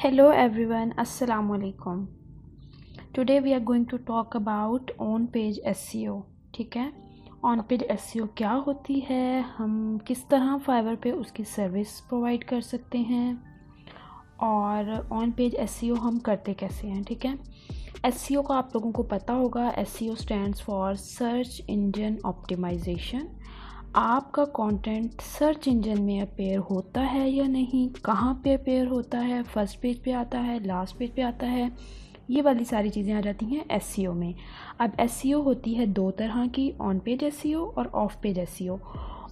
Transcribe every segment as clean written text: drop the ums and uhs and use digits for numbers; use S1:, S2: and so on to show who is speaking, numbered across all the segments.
S1: Hello everyone, Assalamu alaikum. Today we are going to talk about on page SEO. ठीक है, on page SEO क्या होती है, हम किस तरह फाइवर पे उसकी सर्विस प्रोवाइड कर सकते हैं और ऑन पेज SEO हम करते कैसे हैं. ठीक है, SEO का आप लोगों को पता होगा. SEO stands for search engine optimisation. आपका कंटेंट सर्च इंजन में अपेयर होता है या नहीं, कहाँ पे अपेयर होता है, फर्स्ट पेज पे आता है, लास्ट पेज पे आता है, ये वाली सारी चीज़ें आ जाती हैं SEO में. अब SEO होती है दो तरह की, ऑन पेज SEO और of page SEO.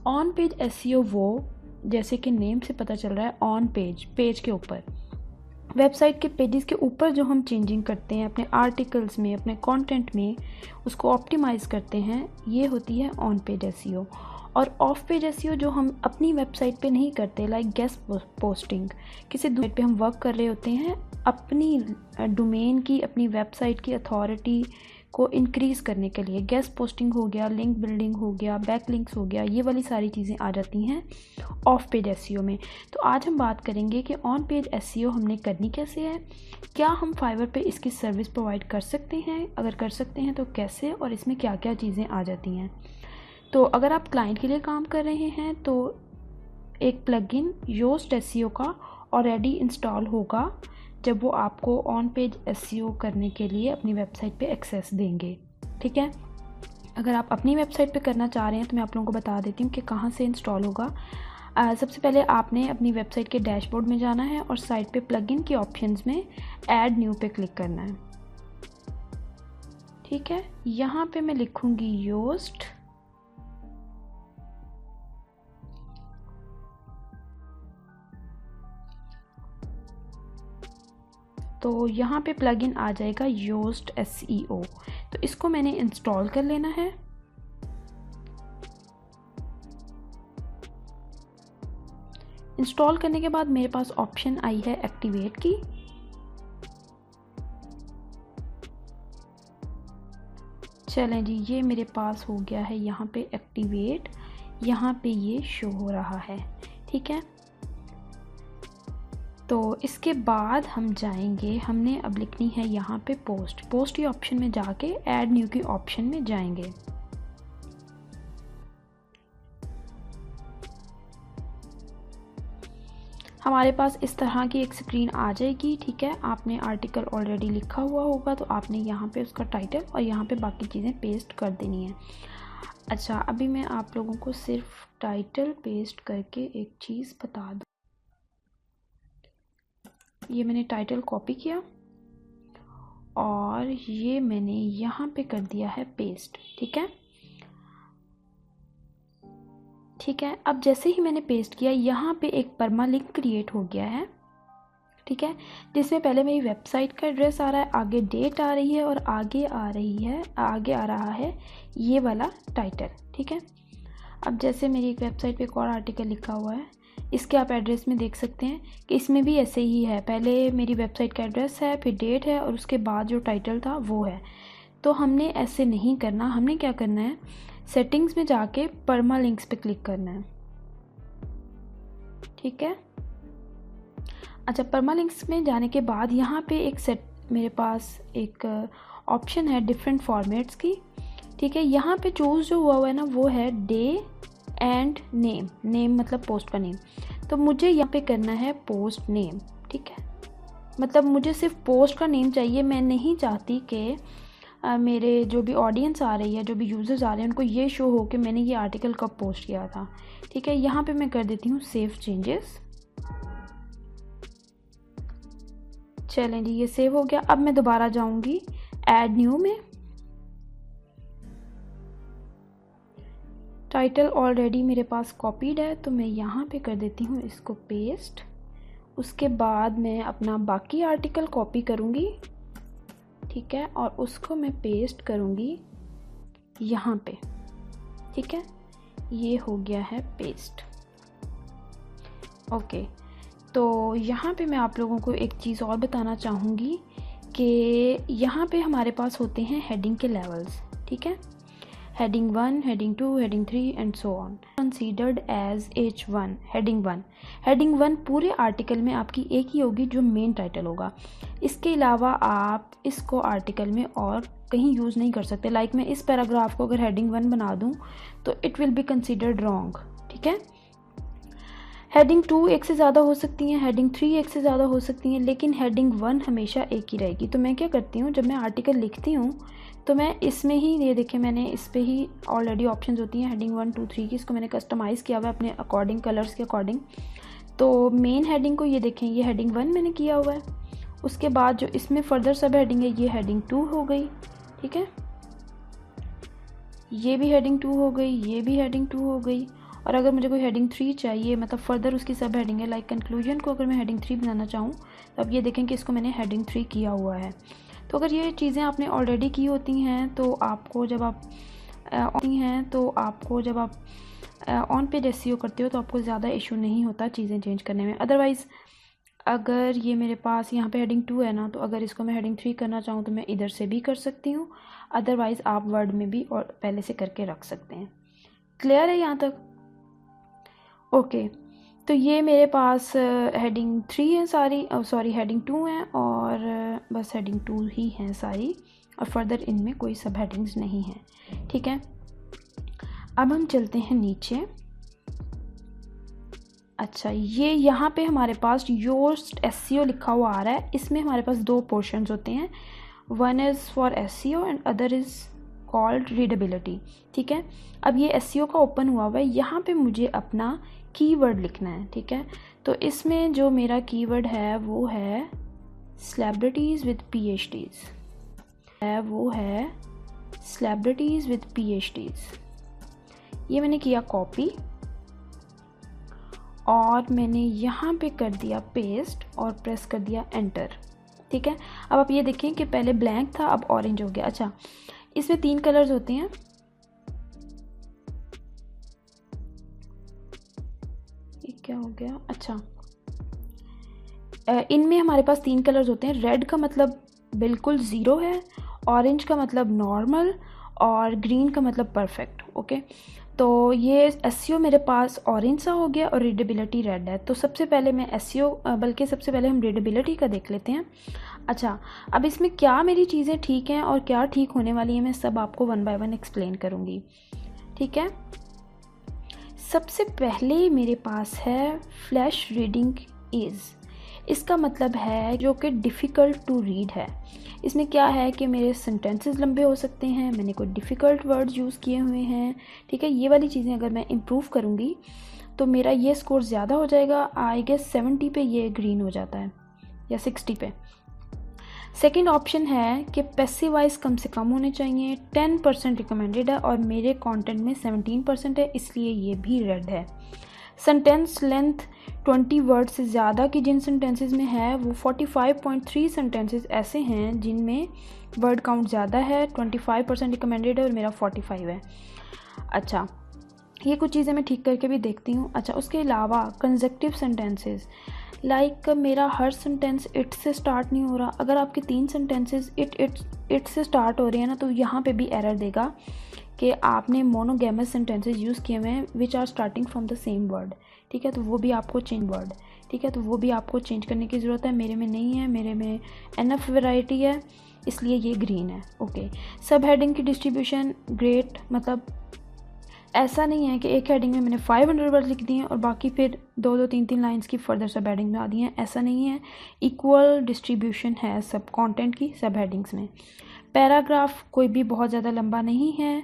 S1: On page SEO वो, जैसे कि नेम से पता चल रहा है, ऑन पेज, पेज के ऊपर, वेबसाइट के पेजेस के ऊपर जो हम चेंजिंग करते हैं अपने आर्टिकल्स में, अपने कंटेंट में, उसको ऑप्टिमाइज़ करते हैं, ये होती है ऑन पेज SEO. और ऑफ पेज SEO जो हम अपनी वेबसाइट पे नहीं करते, लाइक गेस्ट पोस्टिंग, किसी दूसरे पे हम वर्क कर रहे होते हैं अपनी डोमेन की, अपनी वेबसाइट की अथॉरिटी को इंक्रीज़ करने के लिए. गेस्ट पोस्टिंग हो गया, लिंक बिल्डिंग हो गया, बैक लिंक्स हो गया, ये वाली सारी चीज़ें आ जाती हैं ऑफ पेज SEO में. तो आज हम बात करेंगे कि ऑन पेज SEO हमने करनी कैसे है, क्या हम फाइवर पे इसकी सर्विस प्रोवाइड कर सकते हैं, अगर कर सकते हैं तो कैसे, और इसमें क्या क्या चीज़ें आ जाती हैं. तो अगर आप क्लाइंट के लिए काम कर रहे हैं तो एक प्लगइन योस्ट SEO का ऑलरेडी इंस्टॉल होगा जब वो आपको ऑन पेज SEO करने के लिए अपनी वेबसाइट पे एक्सेस देंगे. ठीक है, अगर आप अपनी वेबसाइट पे करना चाह रहे हैं तो मैं आप लोगों को बता देती हूँ कि कहाँ से इंस्टॉल होगा. सबसे पहले आपने अपनी वेबसाइट के डैशबोर्ड में जाना है और साइट पे प्लगइन के ऑप्शंस में ऐड न्यू पे क्लिक करना है. ठीक है, यहाँ पे मैं लिखूँगी योस्ट. तो यहाँ पे प्लगइन आ जाएगा योस्ट SEO. तो इसको मैंने इंस्टॉल कर लेना है. इंस्टॉल करने के बाद मेरे पास ऑप्शन आई है एक्टिवेट की. चलें जी, ये मेरे पास हो गया है यहाँ पे एक्टिवेट. यहाँ पे ये शो हो रहा है. ठीक है, तो इसके बाद हम जाएंगे, हमने अब लिखनी है यहाँ पे पोस्ट की ऑप्शन में जाके ऐड न्यू की ऑप्शन में जाएंगे. हमारे पास इस तरह की एक स्क्रीन आ जाएगी. ठीक है, आपने आर्टिकल ऑलरेडी लिखा हुआ होगा तो आपने यहाँ पे उसका टाइटल और यहाँ पे बाकी चीज़ें पेस्ट कर देनी है. अच्छा, अभी मैं आप लोगों को सिर्फ टाइटल पेस्ट करके एक चीज़ बता दूँ. ये मैंने टाइटल कॉपी किया और ये मैंने यहाँ पे कर दिया है पेस्ट. ठीक है, अब जैसे ही मैंने पेस्ट किया यहाँ पे एक परमा लिंक क्रिएट हो गया है. ठीक है, जिसमें पहले मेरी वेबसाइट का एड्रेस आ रहा है, आगे डेट आ रही है और आगे आ रहा है ये वाला टाइटल. ठीक है, अब जैसे मेरी एक वेबसाइट पे एक और आर्टिकल लिखा हुआ है, इसके आप एड्रेस में देख सकते हैं कि इसमें भी ऐसे ही है. पहले मेरी वेबसाइट का एड्रेस है, फिर डेट है और उसके बाद जो टाइटल था वो है. तो हमने ऐसे नहीं करना. हमने क्या करना है, सेटिंग्स में जाके परमा लिंक्स पे क्लिक करना है. ठीक है, अच्छा, परमा लिंक्स में जाने के बाद यहाँ पे मेरे पास एक ऑप्शन है डिफरेंट फॉर्मेट्स की. ठीक है, यहाँ पे चूज़ जो हुआ है ना वो है डे एंड नेम मतलब पोस्ट का नेम. तो मुझे यहाँ पे करना है पोस्ट नेम. ठीक है, मतलब मुझे सिर्फ पोस्ट का नेम चाहिए. मैं नहीं चाहती कि मेरे जो भी ऑडियंस आ रही है, जो भी यूज़र्स आ रहे हैं, उनको ये शो हो कि मैंने ये आर्टिकल कब पोस्ट किया था. ठीक है, यहाँ पे मैं कर देती हूँ सेव चेंजेस. चलें जी, ये सेव हो गया. अब मैं दोबारा जाऊँगी ऐड न्यू में. टाइटल ऑलरेडी मेरे पास कॉपीड है तो मैं यहाँ पे कर देती हूँ इसको पेस्ट. उसके बाद मैं अपना बाकी आर्टिकल कॉपी करूँगी. ठीक है, और उसको मैं पेस्ट करूँगी यहाँ पे. ठीक है, ये हो गया है पेस्ट. ओके, तो यहाँ पे मैं आप लोगों को एक चीज़ और बताना चाहूँगी कि यहाँ पे हमारे पास होते हैं हेडिंग के लेवल्स. ठीक है, heading 1, heading 2, heading 3 and so on. Considered as H1 heading 1। Heading 1 पूरे आर्टिकल में आपकी एक ही होगी जो मेन टाइटल होगा। इसके अलावा आप इसको आर्टिकल में और कहीं यूज़ नहीं कर सकते। लाइक मैं इस पैराग्राफ को अगर हेडिंग 1 बना दूँ तो it will be considered wrong, ठीक है। हेडिंग 2 एक से ज़्यादा हो सकती हैं, हेडिंग 3 एक से ज़्यादा हो सकती हैं, लेकिन हेडिंग 1 हमेशा एक ही रहेगी। तो मैं क्या करती हूँ, जब मैं आर्टिकल लिखती हूँ तो मैं इसमें ही, ये देखिए मैंने इस पे ही ऑलरेडी ऑप्शंस होती हैं हेडिंग 1 2 3 की, इसको मैंने कस्टमाइज़ किया हुआ है अपने अकॉर्डिंग, कलर्स के अकॉर्डिंग। तो मेन हेडिंग को ये देखें, ये हेडिंग 1 मैंने किया हुआ है। उसके बाद जो इसमें फर्दर सब हेडिंग है ये हेडिंग 2 हो गई, ठीक है। ये भी हेडिंग 2 हो गई, ये भी हेडिंग 2 हो गई। और अगर मुझे कोई हेडिंग 3 चाहिए, मतलब फर्दर उसकी सब हेडिंग है, लाइक कंक्लूजन को अगर मैं हेडिंग 3 बनाना चाहूँ तो अब ये देखें कि इसको मैंने हेडिंग 3 किया हुआ है। तो अगर ये चीज़ें आपने ऑलरेडी की होती हैं तो आपको जब आप ऑन पेज एसईओ करते हो तो आपको ज़्यादा इशू नहीं होता चीज़ें चेंज करने में। अदरवाइज़ अगर ये मेरे पास यहाँ पे हेडिंग 2 है ना, तो अगर इसको मैं हेडिंग 3 करना चाहूँ तो मैं इधर से भी कर सकती हूँ, अदरवाइज़ आप वर्ड में भी और पहले से करके रख सकते हैं। क्लियर है यहाँ तक? ओके, तो ये मेरे पास हेडिंग 3 है सारी, सॉरी हेडिंग 2 है, और बस हेडिंग 2 ही हैं सारी, और फर्दर इनमें कोई सब हेडिंग्स नहीं हैं, ठीक है। अब हम चलते हैं नीचे। अच्छा, ये यहाँ पे हमारे पास योस्ट एसईओ लिखा हुआ आ रहा है। इसमें हमारे पास 2 पोर्शंस होते हैं, one is for SEO and other is called readability, ठीक है। अब ये एसईओ का ओपन हुआ हुआ है, यहाँ पे मुझे अपना कीवर्ड लिखना है, ठीक है। तो इसमें जो मेरा कीवर्ड है वो है सेलिब्रिटीज़ विद PhDs, ये मैंने किया कॉपी और मैंने यहाँ पे कर दिया पेस्ट और प्रेस कर दिया एंटर, ठीक है। अब आप ये देखें कि पहले ब्लैंक था, अब ऑरेंज हो गया। अच्छा, इसमें 3 कलर्स होते हैं, ये क्या हो गया? अच्छा, इनमें हमारे पास 3 कलर्स होते हैं। रेड का मतलब बिल्कुल ज़ीरो है, ऑरेंज का मतलब नॉर्मल, और ग्रीन का मतलब परफेक्ट, ओके। तो ये एसईओ मेरे पास ऑरेंज सा हो गया और रीडेबिलिटी रेड है। तो सबसे पहले मैं एसईओ, बल्कि सबसे पहले हम रीडेबिलिटी का देख लेते हैं। अच्छा, अब इसमें क्या मेरी चीज़ें ठीक हैं और क्या ठीक होने वाली हैं, मैं सब आपको 1 बाय 1 एक्सप्लेन करूँगी, ठीक है। सबसे पहले मेरे पास है फ्लैश रीडिंग इज़, इसका मतलब है जो कि डिफ़िकल्ट टू रीड है। इसमें क्या है कि मेरे सेंटेंसेस लंबे हो सकते हैं, मैंने कोई डिफ़िकल्ट वर्ड्स यूज़ किए हुए हैं, ठीक है। ये वाली चीज़ें अगर मैं इम्प्रूव करूँगी तो मेरा ये स्कोर ज़्यादा हो जाएगा। आई गेस 70 पे ये ग्रीन हो जाता है या 60 पे। सेकेंड ऑप्शन है कि पैसिव वॉइस कम से कम होने चाहिए, 10% रिकमेंडेड है और मेरे कंटेंट में 17% है, इसलिए ये भी रेड है। सेंटेंस लेंथ 20 वर्ड से ज़्यादा की जिन सेंटेंसेस में है वो 45.3 सेंटेंसेस ऐसे हैं जिनमें वर्ड काउंट ज़्यादा है, 25% रिकमेंडेड है और मेरा 45 है। अच्छा, ये कुछ चीज़ें मैं ठीक करके भी देखती हूँ। अच्छा, उसके अलावा कंजक्टिव सेंटेंसेस, लाइक मेरा हर सेंटेंस इट से स्टार्ट नहीं हो रहा। अगर आपके 3 सेंटेंसेस इट से स्टार्ट हो रहे हैं ना, तो यहाँ पे भी एरर देगा कि आपने मोनोगेमस सेंटेंसेस यूज़ किए हुए हैं which are starting from the same word, ठीक है। तो वो भी आपको चेंज करने की ज़रूरत है। मेरे में नहीं है, मेरे में एनफ वैरायटी है, इसलिए ये ग्रीन है, ओके। सब हेडिंग की डिस्ट्रीब्यूशन ग्रेट, मतलब ऐसा नहीं है कि एक हेडिंग में मैंने 500 वर्ड लिख दिए और बाकी फिर 2-3 लाइंस की फर्दर सब हेडिंग में आ दी हैं, ऐसा नहीं है। इक्वल डिस्ट्रीब्यूशन है सब कंटेंट की सब हेडिंग्स में। पैराग्राफ कोई भी बहुत ज़्यादा लंबा नहीं है,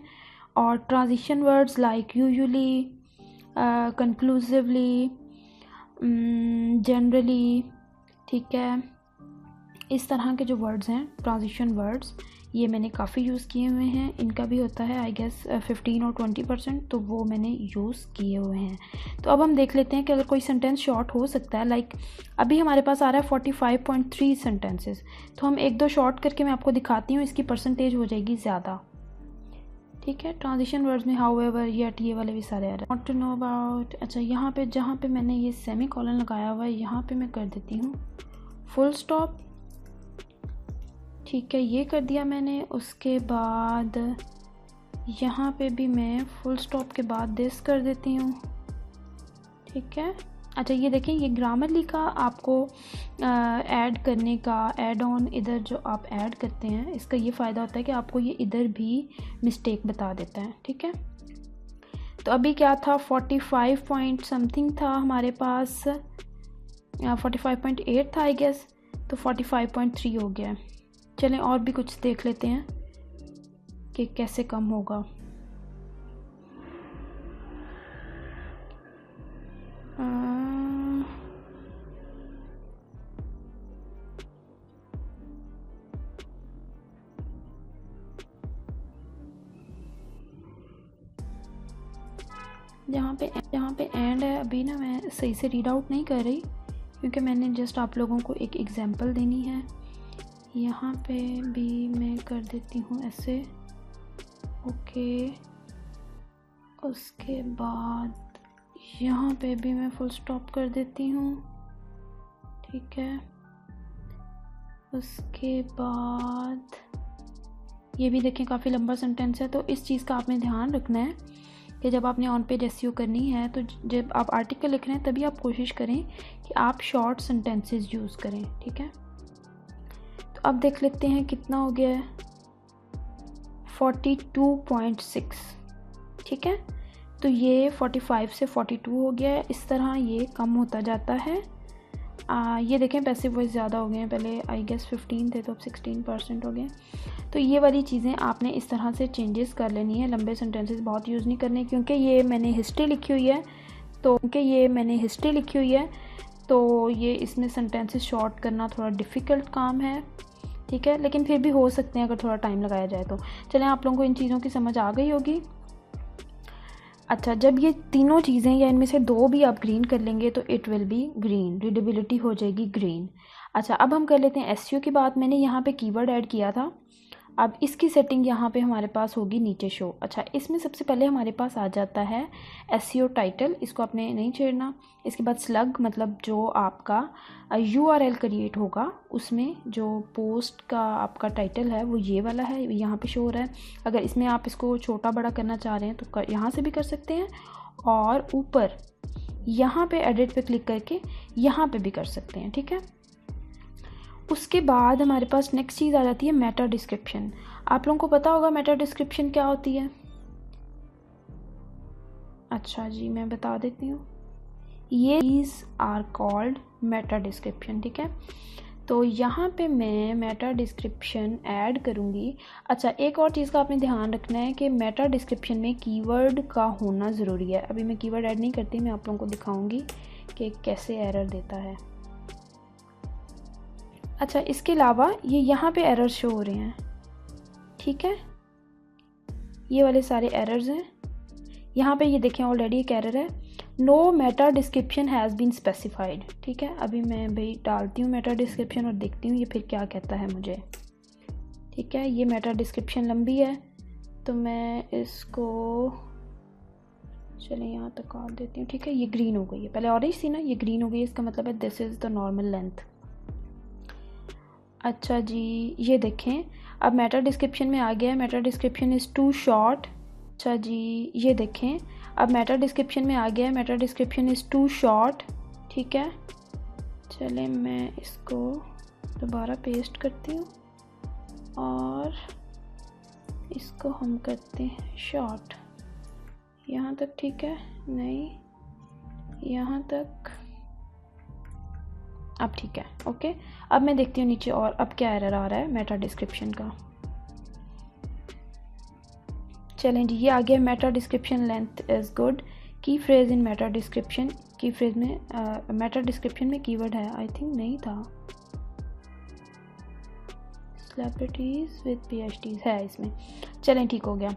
S1: और transition words like usually, conclusively, generally, ठीक है, इस तरह के जो वर्ड्स हैं ट्रांजिशन वर्ड्स, ये मैंने काफ़ी यूज़ किए हुए हैं। इनका भी होता है आई गेस 15 और 20%, तो वो मैंने यूज़ किए हुए हैं। तो अब हम देख लेते हैं कि अगर कोई सेंटेंस शॉर्ट हो सकता है, लाइक अभी हमारे पास आ रहा है 45.3 सेंटेंसेस, तो हम 1-2 शॉर्ट करके मैं आपको दिखाती हूँ, इसकी परसेंटेज हो जाएगी ज़्यादा, ठीक है। ट्रांजिशन वर्ड्स में हाउएवर, येट, ये वाले भी सारे आ रहे हैं। Not to know about. अच्छा, यहाँ पे जहाँ पे मैंने ये सेमी कॉलन लगाया हुआ है, यहाँ पे मैं कर देती हूँ फुल स्टॉप, ठीक है, ये कर दिया मैंने। उसके बाद यहाँ पे भी मैं फुल स्टॉप के बाद दिस कर देती हूँ, ठीक है। अच्छा ये देखें, ये ग्रामरली का आपको ऐड करने का ऐड ऑन इधर जो आप ऐड करते हैं, इसका ये फ़ायदा होता है कि आपको ये इधर भी मिस्टेक बता देता है, ठीक है। तो अभी क्या था, 45 पॉइंट समथिंग था हमारे पास, 45.8 था आई गेस, तो 45.3 हो गया है। चलें और भी कुछ देख लेते हैं कि कैसे कम होगा। जहाँ पे एंड है, अभी ना मैं सही से रीड आउट नहीं कर रही क्योंकि मैंने जस्ट आप लोगों को एक एग्जांपल देनी है। यहाँ पे भी मैं कर देती हूँ ऐसे, ओके। उसके बाद यहाँ पे भी मैं फुल स्टॉप कर देती हूँ, ठीक है। उसके बाद ये भी देखें काफ़ी लंबा सेंटेंस है, तो इस चीज़ का आपने ध्यान रखना है कि जब आपने ऑन पेज एसईओ करनी है तो जब आप आर्टिकल लिख रहे हैं तभी आप कोशिश करें कि आप शॉर्ट सेंटेंसेस यूज़ करें, ठीक है। तो अब देख लेते हैं कितना हो गया है, 42.6, ठीक है। तो ये 45 से 42 हो गया है, इस तरह ये कम होता जाता है। ये देखें पैसिव वॉइस ज़्यादा हो गए हैं, पहले आई गेस 15 थे तो अब 16% हो गए। तो ये वाली चीज़ें आपने इस तरह से चेंजेस कर लेनी है। लंबे सेंटेंसेस बहुत यूज़ नहीं करने, क्योंकि ये मैंने हिस्ट्री लिखी हुई है तो ये इसमें सेंटेंसेस शॉर्ट करना थोड़ा डिफ़िकल्ट काम है, ठीक है। लेकिन फिर भी हो सकते हैं अगर थोड़ा टाइम लगाया जाए तो। चलें, आप लोगों को इन चीज़ों की समझ आ गई होगी। अच्छा, जब ये तीनों चीज़ें या इनमें से दो भी आप ग्रीन कर लेंगे तो it will be green, readability हो जाएगी ग्रीन। अच्छा, अब हम कर लेते हैं एसईओ की बात। मैंने यहाँ पे कीवर्ड ऐड किया था, अब इसकी सेटिंग यहाँ पे हमारे पास होगी नीचे शो। अच्छा, इसमें सबसे पहले हमारे पास आ जाता है एसईओ टाइटल, इसको आपने नहीं छेड़ना। इसके बाद स्लग, मतलब जो आपका यूआरएल क्रिएट होगा उसमें जो पोस्ट का आपका टाइटल है वो ये वाला है, यहाँ पे शो हो रहा है। अगर इसमें आप इसको छोटा बड़ा करना चाह रहे हैं तो यहाँ से भी कर सकते हैं, और ऊपर यहाँ पे एडिट पे क्लिक करके यहाँ पे भी कर सकते हैं, ठीक है। उसके बाद हमारे पास नेक्स्ट चीज़ आ जाती है मेटा डिस्क्रिप्शन। आप लोगों को पता होगा मेटा डिस्क्रिप्शन क्या होती है। अच्छा जी, मैं बता देती हूँ, ये is are called meta description, ठीक है। तो यहाँ पे मैं मेटा डिस्क्रिप्शन ऐड करूँगी। अच्छा, एक और चीज़ का आपने ध्यान रखना है कि मेटा डिस्क्रिप्शन में कीवर्ड का होना ज़रूरी है। अभी मैं कीवर्ड ऐड नहीं करती, मैं आप लोगों को दिखाऊँगी कि कैसे एरर देता है। अच्छा, इसके अलावा ये यहाँ पे एरर शो हो रहे हैं, ठीक है। ये वाले सारे एरर्स हैं। यहाँ पे ये देखें ऑलरेडी एक एरर है, no meta description has been specified, ठीक है। अभी मैं भाई डालती हूँ मेटा डिस्क्रिप्शन और देखती हूँ ये फिर क्या कहता है मुझे, ठीक है। ये मेटा डिस्क्रिप्शन लंबी है तो मैं इसको चलें यहाँ तक काट देती हूँ, ठीक है। ये ग्रीन हो गई है, पहले ऑरेंज थी ना, ये ग्रीन हो गई है, इसका मतलब है this is the normal length. अच्छा जी, ये देखें अब मेटा डिस्क्रिप्शन में आ गया है, meta description is too short. अच्छा जी, ये देखें अब मेटा डिस्क्रिप्शन में आ गया है, meta description is too short, ठीक है। चलें, मैं इसको दोबारा पेस्ट करती हूँ और इसको हम करते हैं शॉर्ट। यहाँ तक ठीक है, नहीं यहाँ तक, अब ठीक है, ओके। अब मैं देखती हूँ नीचे और अब क्या एरर आ रहा है मेटा डिस्क्रिप्शन का। चलें जी, ये आ गया Meta description length is good, की फ्रेज इन मेटा डिस्क्रिप्शन। की फ्रेज में मेटा डिस्क्रिप्शन में कीवर्ड है, आई थिंक नहीं था, सेलिब्रिटीज़ विद पीएचडीज है इसमें। चलें, ठीक हो गया,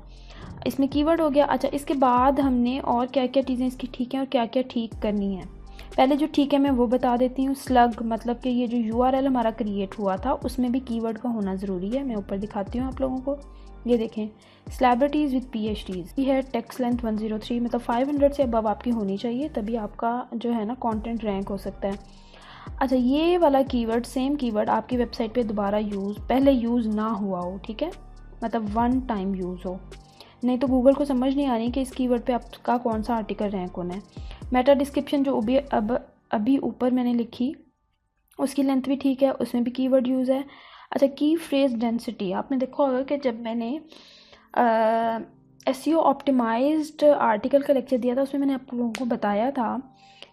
S1: इसमें कीवर्ड हो गया। अच्छा, इसके बाद हमने और क्या क्या चीज़ें इसकी ठीक हैं और क्या क्या ठीक करनी है। पहले जो ठीक है मैं वो बता देती हूँ। स्लग मतलब कि ये जो यूआरएल हमारा क्रिएट हुआ था उसमें भी कीवर्ड का होना ज़रूरी है। मैं ऊपर दिखाती हूँ आप लोगों को, ये देखें सेलिब्रिटीज़ विद पीएचडीज, ये है टेक्स्ट लेंथ 103, मतलब 500 से अबव आपकी होनी चाहिए, तभी आपका जो है ना कंटेंट रैंक हो सकता है। अच्छा, ये वाला कीवर्ड, सेम कीवर्ड आपकी वेबसाइट पे दोबारा पहले यूज़ ना हुआ हो, ठीक है, मतलब वन टाइम यूज़ हो। नहीं तो गूगल को समझ नहीं आ रही कि इस कीवर्ड पे आपका कौन सा आर्टिकल रैंक होना है। मेटा डिस्क्रिप्शन जो अभी ऊपर मैंने लिखी उसकी लेंथ भी ठीक है, उसमें भी कीवर्ड यूज़ है। अच्छा, की फ्रेज डेंसिटी, आपने देखा होगा कि जब मैंने एसईओ ऑप्टिमाइज्ड आर्टिकल का लेक्चर दिया था उसमें मैंने आप लोगों को बताया था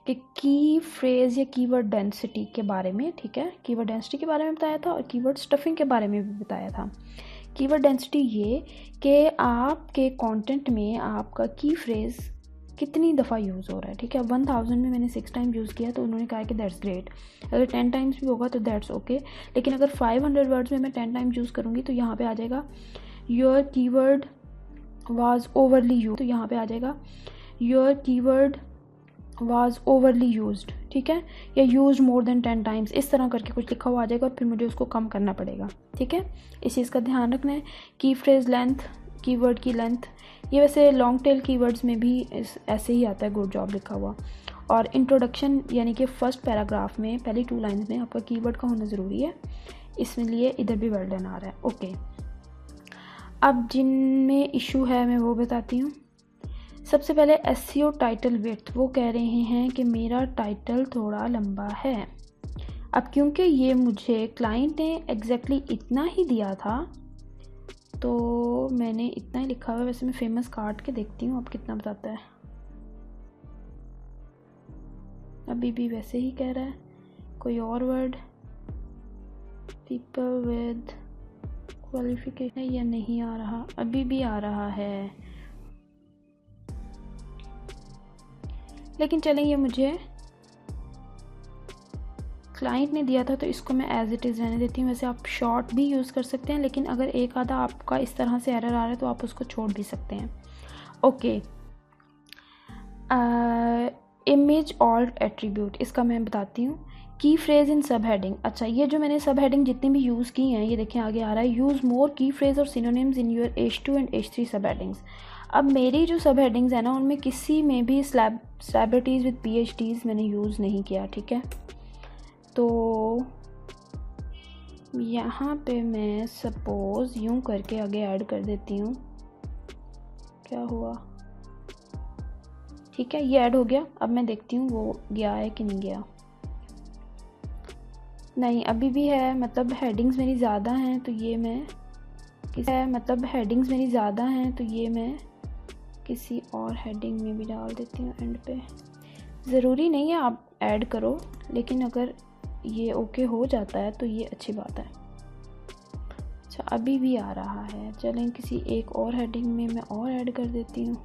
S1: कि की फ्रेज या कीवर्ड डेंसिटी के बारे में, ठीक है, कीवर्ड डेंसिटी के बारे में बताया था और कीवर्ड स्टफिंग के बारे में भी बताया था। कीवर्ड डेंसिटी ये कि आपके कंटेंट में आपका की फ्रेज कितनी दफ़ा यूज़ हो रहा है, ठीक है। 1000 में मैंने 6 टाइम यूज़ किया तो उन्होंने कहा कि दैट्स ग्रेट। अगर 10 टाइम्स भी होगा तो दैट्स ओके, लेकिन अगर 500 वर्ड्स में मैं 10 टाइम यूज़ करूँगी तो यहाँ पे आ जाएगा your keyword was overly use, तो यहाँ पे आ जाएगा your keyword was overly used, ठीक है, या यूज मोर देन 10 टाइम्स, इस तरह करके कुछ लिखा हुआ आ जाएगा और फिर मुझे उसको कम करना पड़ेगा, ठीक है। इस चीज़ का ध्यान रखना है। की फ्रेज लेंथ, कीवर्ड की लेंथ, ये वैसे लॉन्ग टेल कीवर्ड्स में भी ऐसे ही आता है, गुड जॉब लिखा हुआ। और इंट्रोडक्शन यानी कि फर्स्ट पैराग्राफ में पहली 2 लाइन्स में आपका कीवर्ड का होना ज़रूरी है, इसलिए इधर भी वेल डन आ रहा है, ओके। अब जिनमें इशू है मैं वो बताती हूँ। सबसे पहले एसईओ टाइटल विड्थ, वो कह रहे हैं कि मेरा टाइटल थोड़ा लंबा है। अब क्योंकि ये मुझे क्लाइंट ने एग्जैक्टली इतना ही दिया था तो मैंने इतना ही लिखा हुआ है। वैसे मैं फेमस काट के देखती हूँ अब कितना बताता है। अभी भी वैसे ही कह रहा है। कोई और वर्ड, पीपल विद क्वालिफिकेशन, या नहीं आ रहा, अभी भी आ रहा है, लेकिन चलें, ये मुझे क्लाइंट ने दिया था तो इसको मैं एज इट इज़ रहने देती हूँ। वैसे आप शॉर्ट भी यूज़ कर सकते हैं, लेकिन अगर एक आधा आपका इस तरह से एरर आ रहा है तो आप उसको छोड़ भी सकते हैं, ओके। इमेज ऑल्ट एट्रीब्यूट, इसका मैं बताती हूँ। की फ्रेज इन सब हेडिंग, अच्छा ये जो मैंने सब हेडिंग जितनी भी यूज़ की हैं, ये देखें आगे आ रहा है, यूज़ मोर की फ्रेज और synonyms in your H2 and H3 सब हेडिंग्स। अब मेरी जो सब हेडिंग्स है ना उनमें किसी में भी सेलिब्रिटीज़ विद PhDs मैंने यूज़ नहीं किया, ठीक है। तो यहाँ पे मैं सपोज़ यूँ करके आगे ऐड कर देती हूँ, क्या हुआ, ठीक है, ये ऐड हो गया। अब मैं देखती हूँ वो गया है कि नहीं गया, नहीं अभी भी है, मतलब हेडिंग्स मेरी ज़्यादा हैं तो ये मैं किसी और हेडिंग में भी डाल देती हूँ एंड पे। ज़रूरी नहीं है आप ऐड करो, लेकिन अगर ये ओके हो जाता है तो ये अच्छी बात है। अच्छा अभी भी आ रहा है, चलें किसी एक और हेडिंग में मैं और ऐड कर देती हूँ,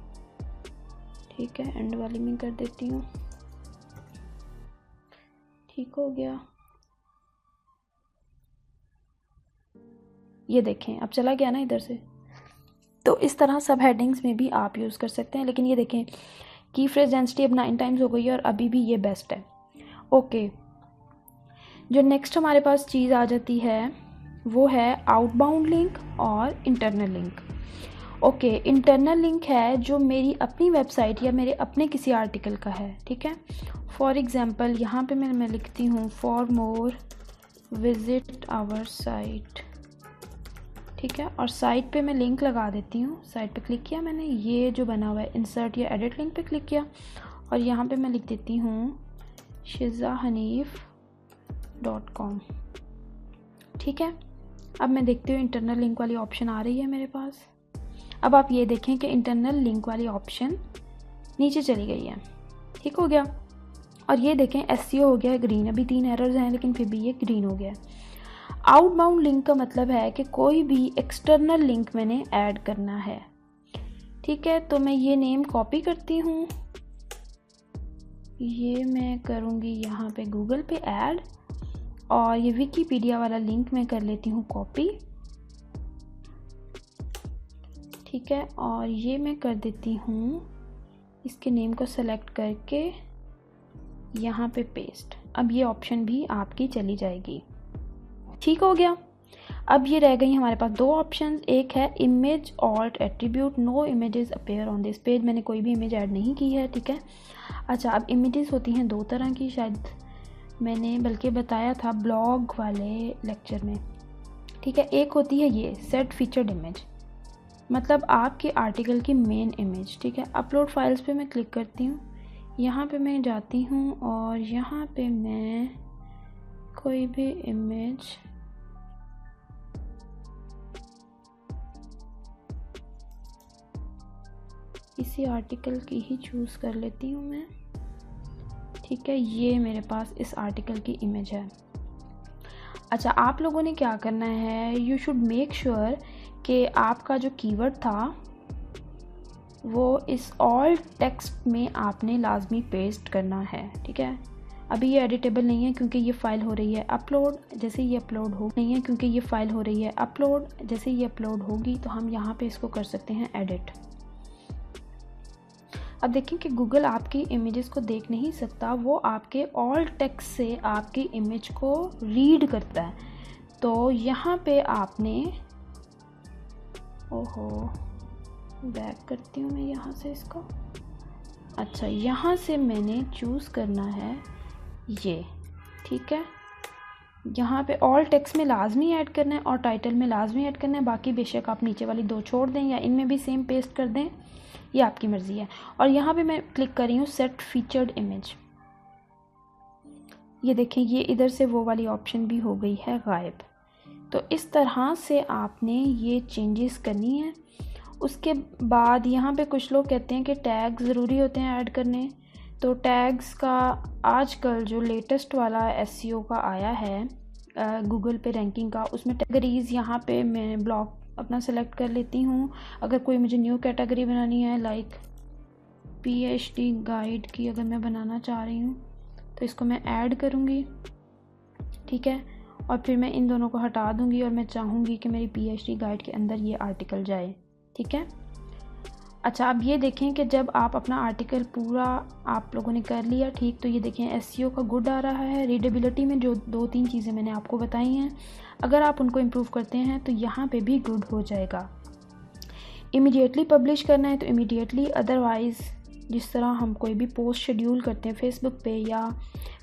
S1: ठीक है, एंड वाली में कर देती हूँ, ठीक हो गया। ये देखें अब चला गया ना इधर से। तो इस तरह सब हेडिंग्स में भी आप यूज़ कर सकते हैं, लेकिन ये देखें की फ्रेज डेंसिटी अब 9 टाइम्स हो गई है और अभी भी ये बेस्ट है, ओके। जो नेक्स्ट हमारे पास चीज़ आ जाती है वो है आउटबाउंड लिंक और internal link, okay. Internal link है जो मेरी अपनी वेबसाइट या मेरे अपने किसी आर्टिकल का है, ठीक है। फॉर एग्ज़ाम्पल यहाँ पे मैं लिखती हूँ for more visit our site, ठीक है, और साइट पे मैं लिंक लगा देती हूँ। साइट पे क्लिक किया मैंने, ये जो बना हुआ है इंसर्ट या एडिट लिंक पे क्लिक किया और यहाँ पे मैं लिख देती हूँ shizahanif.com, ठीक है। अब मैं देखती हूँ इंटरनल लिंक वाली ऑप्शन आ रही है मेरे पास। अब आप ये देखें कि इंटरनल लिंक वाली ऑप्शन नीचे चली गई है, ठीक हो गया। और ये देखें एसईओ हो गया है ग्रीन, अभी 3 एरर्स हैं लेकिन फिर भी ये ग्रीन हो गया है। आउटबाउंड लिंक का मतलब है कि कोई भी एक्सटर्नल लिंक मैंने ऐड करना है, ठीक है। तो मैं ये नेम कॉपी करती हूँ, ये मैं करूँगी यहाँ पे गूगल पे ऐड, और ये विकीपीडिया वाला लिंक मैं कर लेती हूँ कॉपी, ठीक है, और ये मैं कर देती हूँ इसके नेम को सेलेक्ट करके यहाँ पे पेस्ट। अब ये ऑप्शन भी आपकी चली जाएगी, ठीक हो गया। अब ये रह गई हमारे पास 2 ऑप्शन, एक है image alt attribute, no images appear on this page, मैंने कोई भी इमेज ऐड नहीं की है, ठीक है। अच्छा अब इमेजेस होती हैं 2 तरह की, शायद मैंने बल्कि बताया था ब्लॉग वाले लेक्चर में, ठीक है। एक होती है ये सेट फीचर्ड इमेज, मतलब आपके आर्टिकल की मेन इमेज, ठीक है। अपलोड फाइल्स पे मैं क्लिक करती हूँ, यहाँ पे मैं जाती हूँ और यहाँ पे मैं कोई भी इमेज इसी आर्टिकल की ही चूज़ कर लेती हूँ मैं, ठीक है। ये मेरे पास इस आर्टिकल की इमेज है। अच्छा, आप लोगों ने क्या करना है, यू शुड मेक श्योर कि आपका जो कीवर्ड था वो इस ऑल टेक्स्ट में आपने लाजमी पेस्ट करना है, ठीक है। अभी ये एडिटेबल नहीं है क्योंकि ये फ़ाइल हो रही है अपलोड। जैसे ये अपलोड हो नहीं है क्योंकि ये फ़ाइल हो रही है अपलोड, जैसे ये अपलोड होगी तो हम यहाँ पे इसको कर सकते हैं एडिट। अब देखें कि गूगल आपकी इमेजेस को देख नहीं सकता, वो आपके ऑल टेक्स्ट से आपकी इमेज को रीड करता है। तो यहाँ पे आपने, ओहो बैक करती हूँ मैं यहाँ से इसको। अच्छा, यहाँ से मैंने चूज़ करना है ये, ठीक है। यहाँ पे ऑल टेक्स्ट में लाजमी ऐड करना है और टाइटल में लाजमी ऐड करना है। बाकी बेशक आप नीचे वाली 2 छोड़ दें या इनमें भी सेम पेस्ट कर दें, ये आपकी मर्ज़ी है। और यहाँ पे मैं क्लिक कर रही हूँ सेट फीचर्ड इमेज। ये देखें, ये इधर से वो वाली ऑप्शन भी हो गई है गायब। तो इस तरह से आपने ये चेंजेस करनी है। उसके बाद यहाँ पे कुछ लोग कहते हैं कि टैग ज़रूरी होते हैं ऐड करने। तो टैग्स का आजकल जो लेटेस्ट वाला एसईओ का आया है गूगल पे रैंकिंग का, उसमें कैटेगरीज़ यहाँ पे मैं ब्लॉक अपना सेलेक्ट कर लेती हूँ। अगर कोई मुझे न्यू कैटेगरी बनानी है लाइक पीएचडी गाइड की अगर मैं बनाना चाह रही हूँ तो इसको मैं ऐड करूँगी, ठीक है। और फिर मैं इन दोनों को हटा दूँगी और मैं चाहूँगी कि मेरी पीएचडी गाइड के अंदर ये आर्टिकल जाए, ठीक है। अच्छा, अब ये देखें कि जब आप अपना आर्टिकल पूरा आप लोगों ने कर लिया, ठीक, तो ये देखें एसईओ का गुड आ रहा है। रीडेबिलिटी में जो 2-3 चीज़ें मैंने आपको बताई हैं, अगर आप उनको इम्प्रूव करते हैं तो यहाँ पे भी गुड हो जाएगा। इमीडिएटली पब्लिश करना है तो इमीडिएटली, अदरवाइज़ जिस तरह हम कोई भी पोस्ट शेड्यूल करते हैं फेसबुक पे या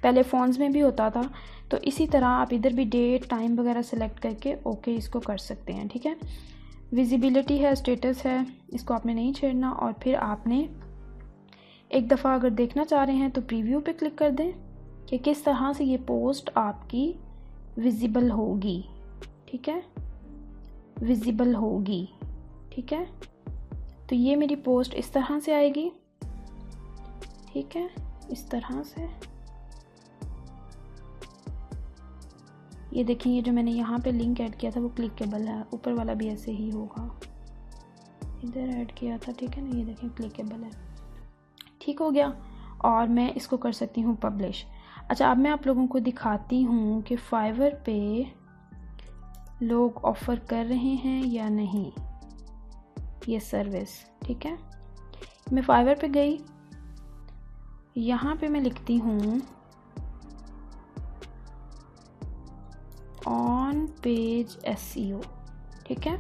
S1: पहले फ़ोन्स में भी होता था, तो इसी तरह आप इधर भी डेट टाइम वगैरह सेलेक्ट करके ओके इसको कर सकते हैं, ठीक है। विजिबिलिटी है, स्टेटस है, इसको आपने नहीं छेड़ना। और फिर आपने एक दफ़ा अगर देखना चाह रहे हैं तो प्रीव्यू पे क्लिक कर दें कि किस तरह से ये पोस्ट आपकी विजिबल होगी, ठीक है, विजिबल होगी, ठीक है। तो ये मेरी पोस्ट इस तरह से आएगी, ठीक है, इस तरह से। ये देखिए, ये जो मैंने यहाँ पे लिंक ऐड किया था वो क्लिकेबल है, ऊपर वाला भी ऐसे ही होगा, इधर ऐड किया था, ठीक है ना। ये देखें क्लिकेबल है, ठीक हो गया। और मैं इसको कर सकती हूँ पब्लिश। अच्छा, अब मैं आप लोगों को दिखाती हूँ कि फाइवर पे लोग ऑफ़र कर रहे हैं या नहीं ये सर्विस, ठीक है। मैं फाइवर पे गई, यहाँ पे मैं लिखती हूँ ऑन पेज एसईओ, ठीक है।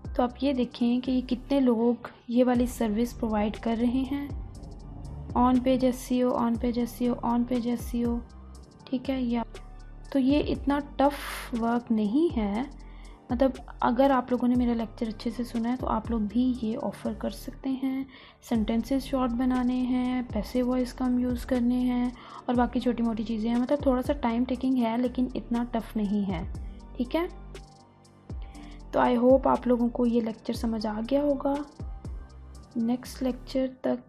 S1: तो आप ये देखें कि कितने लोग ये वाली सर्विस प्रोवाइड कर रहे हैं, on page SEO, on page SEO, on page SEO, ठीक है। या तो ये इतना टफ वर्क नहीं है, मतलब अगर आप लोगों ने मेरा लेक्चर अच्छे से सुना है तो आप लोग भी ये ऑफ़र कर सकते हैं। सेंटेंसेस शॉर्ट बनाने हैं, पैसे वॉइस कम यूज़ करने हैं और बाकी छोटी मोटी चीज़ें हैं। मतलब थोड़ा सा टाइम टेकिंग है लेकिन इतना टफ नहीं है, ठीक है। तो आई होप आप लोगों को ये लेक्चर समझ आ गया होगा। नेक्स्ट लेक्चर तक